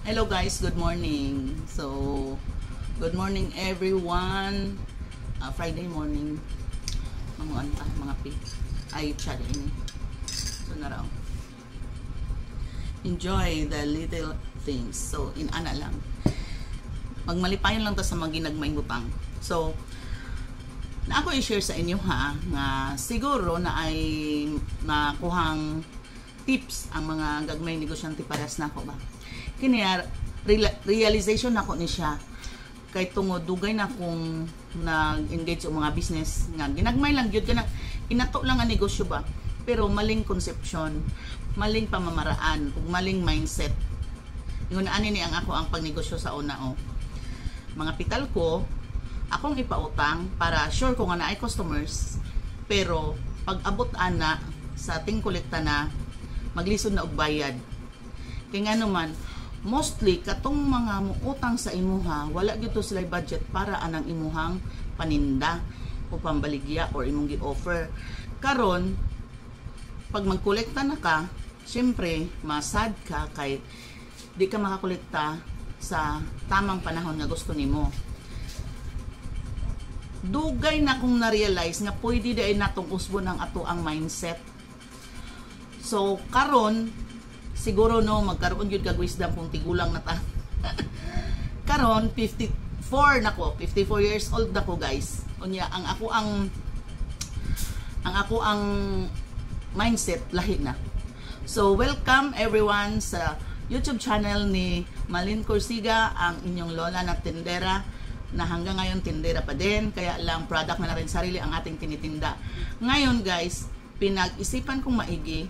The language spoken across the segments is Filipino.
Hello guys, good morning. So, good morning everyone. Friday morning. Mga pi. Ay, tsada ini. So, naraw. Enjoy the little things. So, ana lang. Magmalipayon lang ta sa mga ginagmayng butang. So, na ako i-share sa inyo ha, nga siguro na ay nakuhang tips ang mga gagmay negosyante paras na ako ba. Kini realization nako ni siya kay tungod dugay na kung nag-engage sa mga business nga ginagmay lang gyud kana inato lang ang negosyo ba, pero maling konsepsyon, maling pamamaraan ug maling mindset. Ingon ani ni ang ako ang pagnegosyo sa una mga pital ko akong ipautang para sure ko nga naay customers, pero pag abot ana sa ating kolekta na maglisod na og bayad. Kay nga naman mostly katong mga muutang sa imuha wala gyud to sila budget para anang imuhang paninda o pambaligya or imong gi-offer. Karon pag magkolekta na ka, syempre masad ka kay di ka makakolekta sa tamang panahon nga gusto nimo. Dugay na kong na-realize nga pwede day natong usbon ang ato ang mindset. So karon siguro magkaroon gyud kag wisdom kung tigulang na ta. Karon 54 nako, 54 years old nako guys. Unya ang ako ang mindset lahi na. So welcome everyone sa YouTube channel ni Malin Corsiga, ang inyong lola na tindera na hanggang ngayon tindera pa din, kaya lang product na rin sarili ang ating tinitinda. Ngayon guys, pinag-isipan kong maigi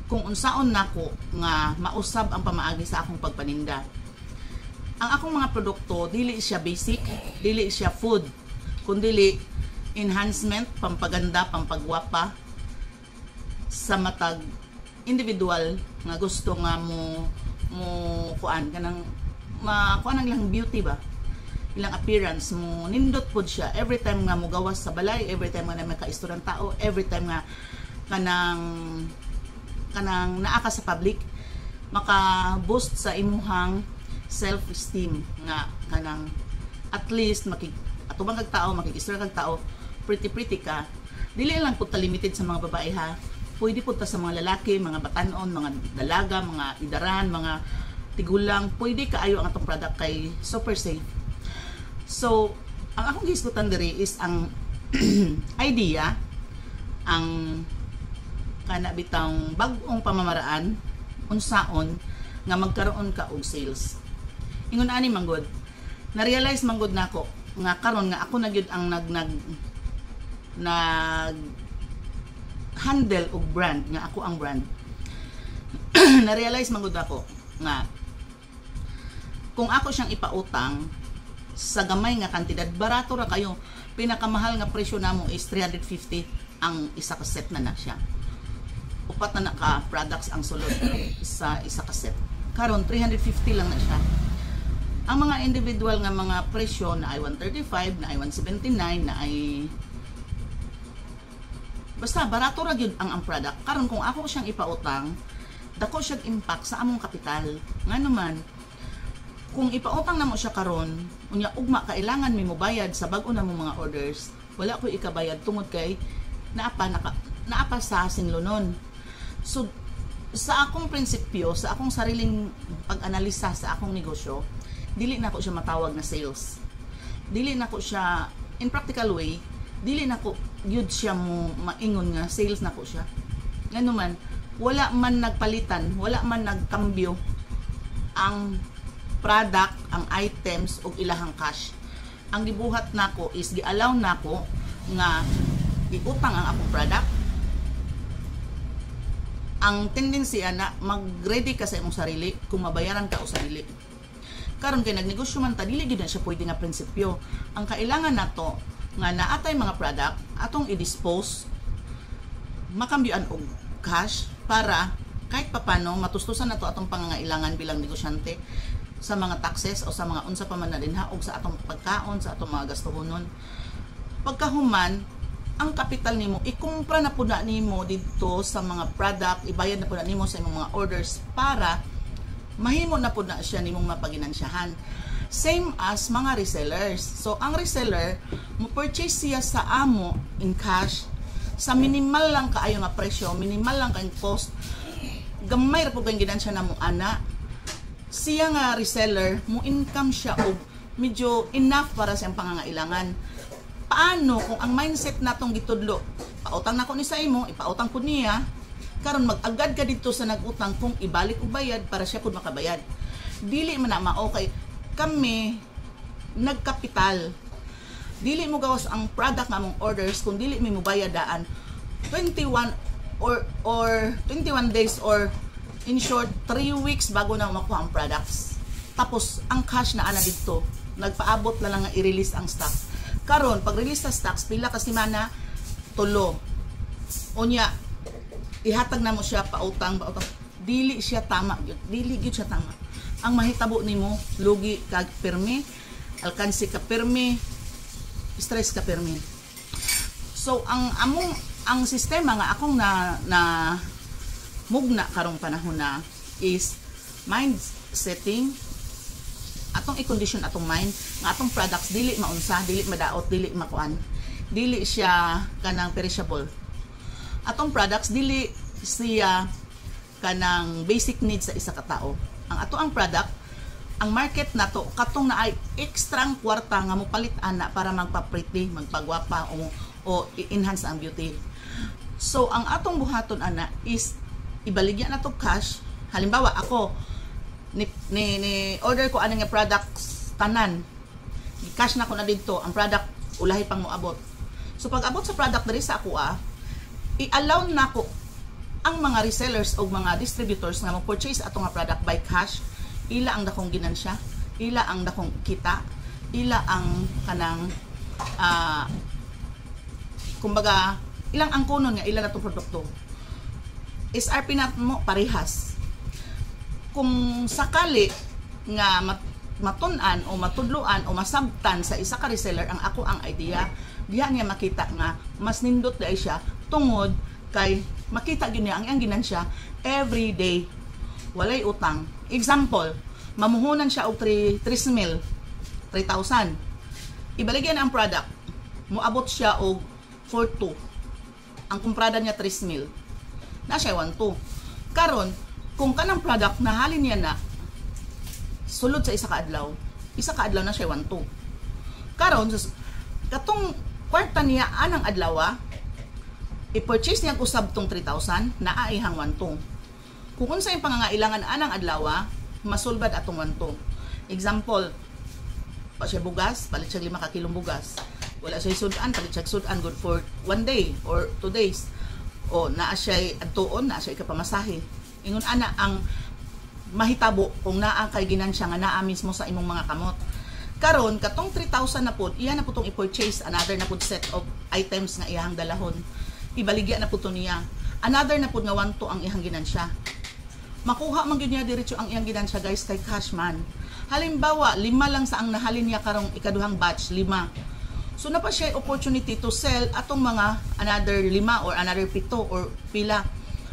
kung unsaon nako nga mausab ang pamaagi sa akong pagpaninda. Ang akong mga produkto dili siya basic, dili siya food, kundi enhancement, pampaganda, pampagwapa sa matag individual nga gusto nga mo kuan kanang kuan lang beauty ba, ilang appearance mo nindot pod siya every time nga mo gawas sa balay, every time nga na may kaistorang tao, every time nga kanang naaka sa public, maka-boost sa imuhang self-esteem nga kanang at least atubang kag tao, makikistorya kag tao, pretty ka. Dili lang pud ta limited sa mga babae ha, pwede pud ta sa mga lalaki, mga batanon, mga dalaga, mga idaran, mga tigulang, pwede kaayo ang atong product kay super safe. So ang akong gisgutan diri is ang idea, ang kana bitang bag-ong pamamaraan unsaon nga magkaroon ka og sales. Ingon ani manggod, na-realize manggod nako nga karon nga ako na gyud ang nag handle og brand, nga ako ang brand. Na-realize manggod ako nga kung ako siyang ipautang sa gamay nga kantidad, barato ra kayo. Pinakamahal nga presyo namo is 350 ang isa ka set na siya. Upat na naka products ang sulod sa isa ka set. Karon 350 lang na siya. Ang mga individual nga mga presyo na ay 135, na ay 179, na ay basta barato ra gyud ang product. Karon kung ako siyang ipautang, dako siya impact sa among kapital. Nga naman kung ipautang namo siya karon, unya ugma kailangan mi mobayad sa bag-o na mong mga orders, wala ko ikabayad tungod kay naapa sa sinlunon. So sa akong prinsipyo, sa akong sariling pag-analisa sa akong negosyo, dili na ko siya matawag na sales. Dili na ko siya in practical way, dili na ko gyud siya mo maingon nga sales na ko siya. Ngano man, wala man nagpalitan, wala man nagkambyo ang product, ang items ug ilahang cash. Ang gibuhat nako is gi-allow nako nga iutang ang akong product. Ang tendency na mag-ready ka sa imong sarili kung mabayaran ka o sarili. Karon kay nagnegosyo man ta, dili gyud na siya pwede nga prinsipyo. Ang kailangan nato nga naatay mga product atong i-dispose, makambyoan og cash para kahit papano matustusan nato atong pangangailangan bilang negosyante sa mga taxes o sa mga unsa pa man na dinha og sa atong pagkaon, sa atong mga gastuhonon. Pagkahuman, ang kapital nimo ikumpra na pud na nimo dito sa mga product, ibayad na pud na nimo sa imong mga orders para mahimo na po na siya nimong mapaginansyahan. Same as mga resellers. So ang reseller mo purchase siya sa amo in cash sa minimal lang kaayo nga presyo, minimal lang kang cost, gamay ra po kang ginansya na mo ana, siya nga reseller mo income siya og medyo enough para sa pangangailangan. Paano kung ang mindset natong gitudlo, pautang nako ni sa imo, ipautang ko niya, karon mag-agad ka dito sa nagutang kung ibalik og bayad para siya pud makabayad. Dili man na mao kay kami nagkapital. Dili mo gawas ang product nga mong orders kung dili mo bayadaan 21 or 21 days or in short 3 weeks bago na makuha ang products. Tapos ang cash na ana dito, nagpaabot na lang nga i-release ang stocks. Karon pag release sa stocks pila ka semana, tulo. Unya ihatag na mo siya pautang. Dili siya tama, dili gyud siya tama. Ang mahitabo nimo lugi kag permi, alkansi ka permi, stress ka permi. So ang sistema nga akong na mugna karong panahon na is mind setting, atong i-condition atong mind nga atong products dili maunsa, dili madaot, dili makuan, dili siya kanang perishable. Atong products dili siya kanang basic needs sa isa ka tawo. Ang ato ang product, ang market nato katong na ay ekstrang kwarta nga mopalit ana para magpa-pretty, magpagwapa o i-enhance ang beauty. So ang atong buhaton ana is ibaligya na to cash. Halimbawa ako ni order ko ana nga products tanan. Cash na ko na dito ang product ulahi pang moabot. So pag abot sa product diri sa ako i-allow na ko ang mga resellers o mga distributors nga mo-purchase ato nga product by cash. Ila ang dakong ginansya, ila ang dakong kita, ila ang kanang kumbaga ilang ang kunon nga ila na itong produkto. SRP na mo parehas. Kung sakali nga matunan o matudluan o masabtan sa isa ka reseller ang ako ang idea, diha niya makita nga mas nindot dai siya tungod kay makita gyud niya ang iyang ginansya every day, walay utang. Example, mamuhunan siya og 3,000 ibaligyan ang product, moabot siya og 4,200, ang kumprada niya 3,000, na siya 1,200. Karon kung kanang product nahalin niya na sulod sa isa ka adlaw na siya 1,200. Karon katong kwarta niya anang adlaw i-purchase niya usab tong 3,000 na aihang 1,200. Kung unsa yung pangangailangan anang adlaw, masulbad atong 1,200. Example, pa siya bugas, palit siya 5 ka kilong bugas. Wala siya sudan, palit siya sudan good for 1 day or 2 days. O naa siya adtuon, naa siya ikapamasahe. Ingon ana ang mahitabo kung naa kay ginansya nga naa mismo sa imong mga kamot. Karon katong 3,000 na pud, iya na pud tong i-purchase another na pud set of items nga iyang dalahon. Ibaligya na pud to niya. Another na pud nga 1,200 ang iyang ginansya. Makuha man gyud niya diretso ang iyang ginansya guys kay cash man. Halimbawa, 5 lang sa ang nahalin niya karong ikaduhang batch, 5. So na pa siya opportunity to sell atong mga another 5 or another 7 or pila.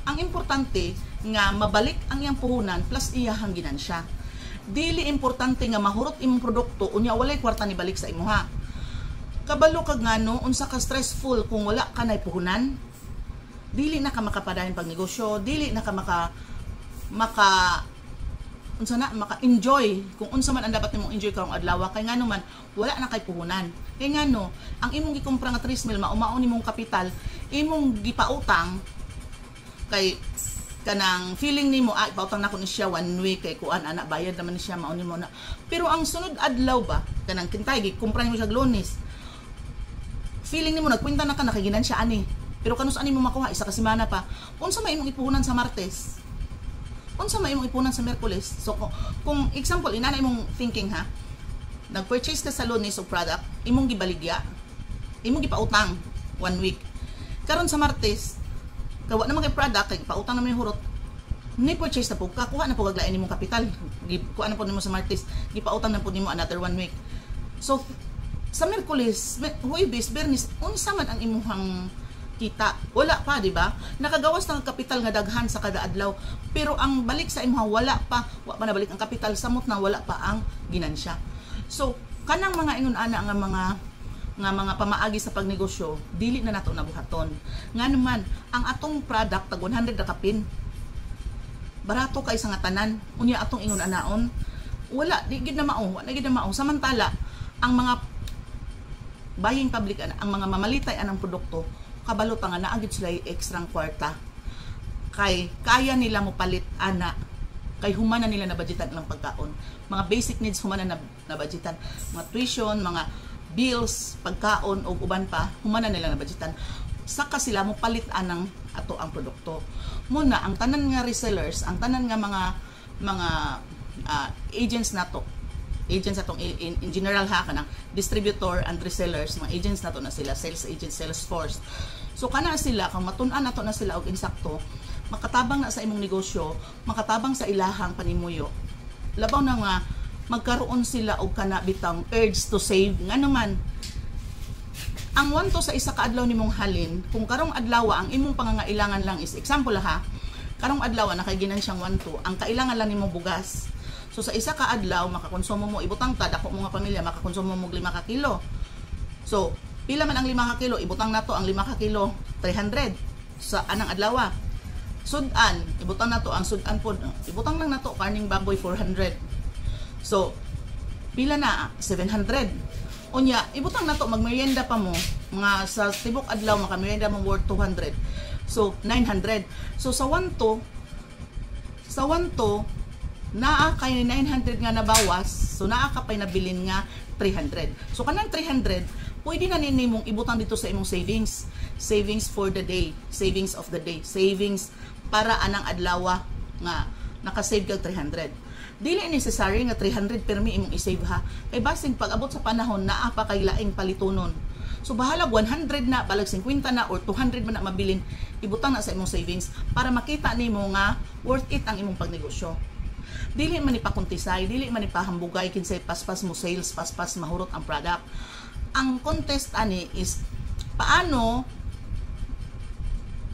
Ang importante nga mabalik ang iyang puhunan plus iyahang ginansya. Dili importante nga mahurot imong produkto unya walay kwarta ni balik sa imuha. Kabalo kag ngano unsa ka stressful kung wala ka nay puhunan. Dili na ka makapadayon pag negosyo, dili na ka maka-enjoy kung unsa man ang dapat nimong enjoy karong adlaw kay ngano man wala na kay puhunan. Kay ngano ang imong gikumpra nga 3,000 maumaon nimong kapital, imong gipautang kay kanang feeling nimo pautang na ko ni siya 1 week kay kuan ana bayad naman ni siya mauni mo na. Pero ang sunod adlaw ba kanang kintay gikumpra nimo siya Lunes. Feeling nimo nagkwenta na ka nakaginan siya ani. Pero kanus ani mo makuha isa ka semana pa. Unsa may imong ipuhunan sa Martes? Unsa may imong ipuhunan sa Miyerkules? So kung example inana imong thinking ha. Nag-purchase ka sa Lunes og product, imong gibaligya. Imong gipautang 1 week. Karon sa Martes, kawa naman kay product kay pautang na may hurot. Ni purchase na po, kakuha na po gaglain nimong kapital. Kuha na po nimo sa Martes, gipautang na po nimo another 1 week. So sa Miyerkules, Huwebes, Bernes, unsa man ang imuhang kita. Wala pa, di ba? Nakagawas ng kapital nga daghan sa kada adlaw. Pero ang balik sa imong wala pa nabalik ang kapital, samot na wala pa ang ginansya. So, kanang mga ingon ana nga mga pamaagi sa pagnegosyo, dili na nato nabuhaton. Nga naman, ang atong product tag 100 ra kapin. Barato kay sa nga tanan. Unya atong ingon anaon, wala di gid na mao, wala gid na mao. Samantala, ang mga buying public, ang mga mamalitay anang produkto, kabalo pa nga naagid sila ekstrang kwarta. Kay kaya nila mo palit ana, kay humana nila na budgetan lang pagkaon. Mga basic needs humana na budgetan, mga tuition, mga bills, pagkaon o uban pa, humana nila na budgetan. Saka sila mo palit anang ato ang produkto. Muna ang tanan nga resellers, ang tanan nga mga agents nato, agents atong in general ha kanang distributor and resellers, mga agents nato na sila, sales agents, sales force. So kana sila kung matun-an nato na sila og insakto, makatabang na sa imong negosyo, makatabang sa ilahang panimuyo. Labaw na nga magkaroon sila og kana bitang urge to save. Nga naman ang wanto sa isa ka adlaw nimong halin, kung karong adlaw ang imong pangangailangan lang is example ha, karong adlaw na kay ginansyang wanto, ang kailangan lang nimong bugas. So sa isa ka adlaw makakonsumo mo, ibutang ta dako mga pamilya makakonsumo mo 5 ka kilo. So pila man ang 5 ka kilo, ibutang nato ang 5 ka kilo 300 sa anang adlaw. Sudan, ibutang nato ang sudan pod, ibutang lang nato karning baboy 400. So pila na 700. Unya ibutang nato magmerienda pa mo mga sa tibok adlaw makamerienda mo worth 200. So 900. So sa wanto naa kay 900 nga nabawas, so naa ka pay nabilin nga 300. So kanang 300 pwede na nimong ibutang dito sa imong savings for the day, savings of the day, savings para anang adlaw nga nakasave kag 300. Dili necessary nga 300 permi imong i-save ha, kay basing pag abot sa panahon naa pa kay laing palitonon. So bahala 100 na, balag 50 na or 200 man na mabilin, ibutang na sa imong savings para makita nimo nga worth it ang imong pagnegosyo. Dili man ipakuntisay, dili man ipahambugay kinsay paspas mo sales, paspas mahurot ang product. Ang contest ani is paano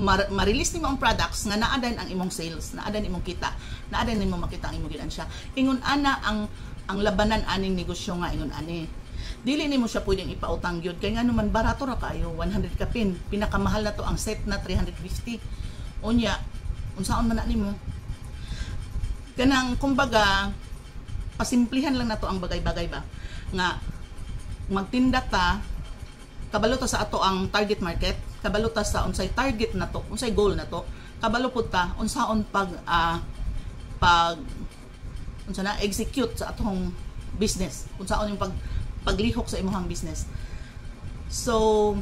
ma-release nimo ang products nga naa din ang imong sales, naa din imong kita, naa din nimo makita ang imong ginansya. Ingon ana ang labanan aning negosyo nga ingon ani. Dili nimo siya pwedeng ipautang gyud kay ngano man barato ra kayo, 100 ka pin, pinakamahal na to ang set na 350. Unya unsaon man na nimo? Kanang kumbaga pasimplihan lang nato ang bagay-bagay ba nga magtinda ta, kabalo ta sa ato ang target market, kabalo ta sa unsay target na to, unsay goal na to, kabalo pud ta unsaon pag unsa na execute sa atong business, unsaon yung paglihok sa imong business. So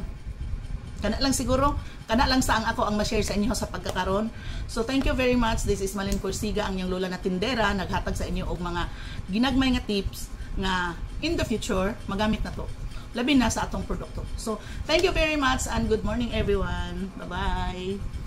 kana lang siguro, kana lang sa ang ako ang ma-share sa inyo sa pagkakaron. So thank you very much. This is Malin Corsiga, ang inyong lola na tindera, naghatag sa inyo og mga ginagmay nga tips nga in the future magamit na to, labi na sa atong produkto. So thank you very much and good morning everyone. Bye bye.